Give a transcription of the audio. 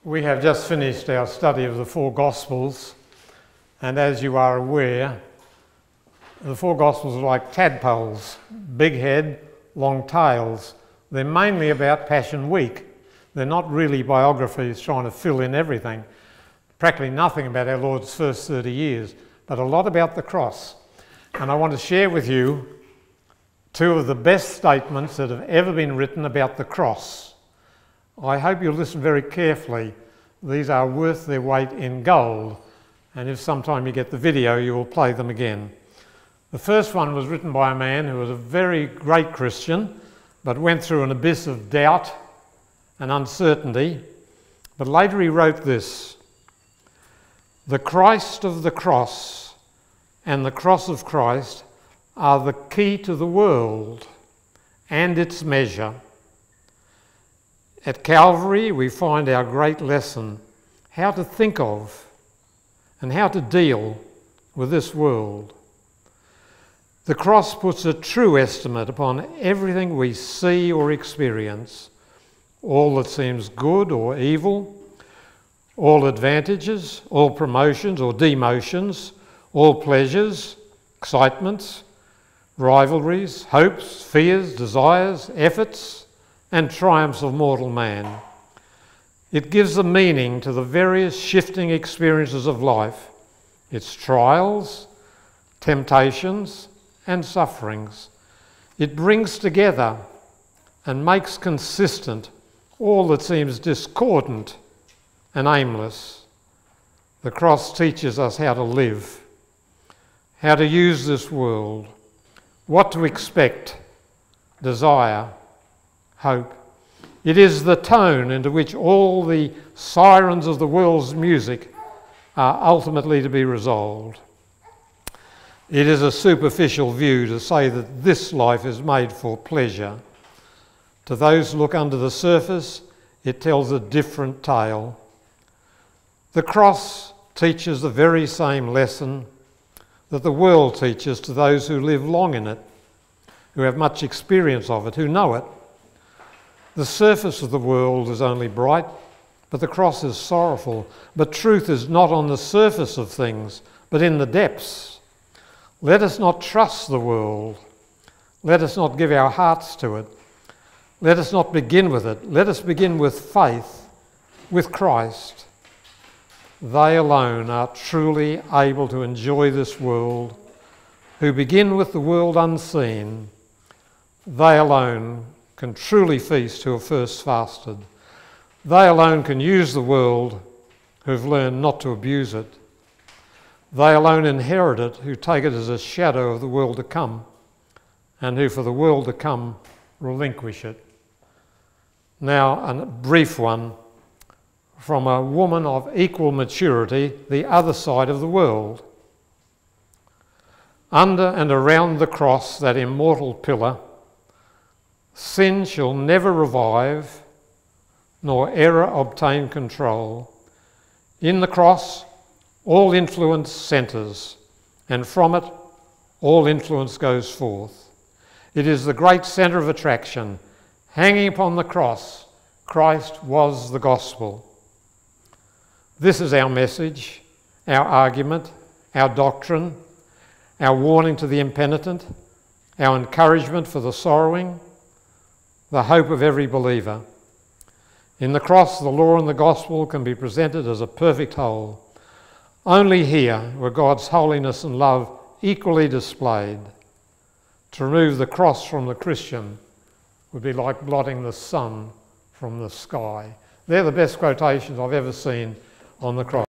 We have just finished our study of the four Gospels, and as you are aware, the four Gospels are like tadpoles, big head, long tails. They're mainly about Passion Week. They're not really biographies trying to fill in everything. Practically nothing about our Lord's first 30 years, but a lot about the cross. And I want to share with you two of the best statements that have ever been written about the cross. I hope you'll listen very carefully. These are worth their weight in gold, and if sometime you get the video, you will play them again. The first one was written by a man who was a very great Christian, but went through an abyss of doubt and uncertainty. But later he wrote this: "The Christ of the cross and the cross of Christ are the key to the world and its measure. At Calvary we find our great lesson, how to think of and how to deal with this world. The cross puts a true estimate upon everything we see or experience, all that seems good or evil, all advantages, all promotions or demotions, all pleasures, excitements, rivalries, hopes, fears, desires, efforts, and triumphs of mortal man. It gives a meaning to the various shifting experiences of life, its trials, temptations, and sufferings. It brings together and makes consistent all that seems discordant and aimless. The cross teaches us how to live, how to use this world, what to expect, desire, hope. It is the tone into which all the sirens of the world's music are ultimately to be resolved. It is a superficial view to say that this life is made for pleasure. To those who look under the surface, it tells a different tale. The cross teaches the very same lesson that the world teaches to those who live long in it, who have much experience of it, who know it. The surface of the world is only bright, but the cross is sorrowful. But truth is not on the surface of things, but in the depths. Let us not trust the world. Let us not give our hearts to it. Let us not begin with it. Let us begin with faith, with Christ. They alone are truly able to enjoy this world, who begin with the world unseen. They alone can truly feast who have first fasted. They alone can use the world who've learned not to abuse it. They alone inherit it who take it as a shadow of the world to come, and who for the world to come relinquish it." Now a brief one from a woman of equal maturity, the other side of the world. "Under and around the cross, that immortal pillar, sin shall never revive, nor error obtain control. In the cross, all influence centres, and from it, all influence goes forth. It is the great centre of attraction. Hanging upon the cross, Christ was the gospel." This is our message, our argument, our doctrine, our warning to the impenitent, our encouragement for the sorrowing, the hope of every believer. In the cross, the law and the gospel can be presented as a perfect whole. Only here were God's holiness and love equally displayed. To remove the cross from the Christian would be like blotting the sun from the sky. They're the best quotations I've ever seen on the cross.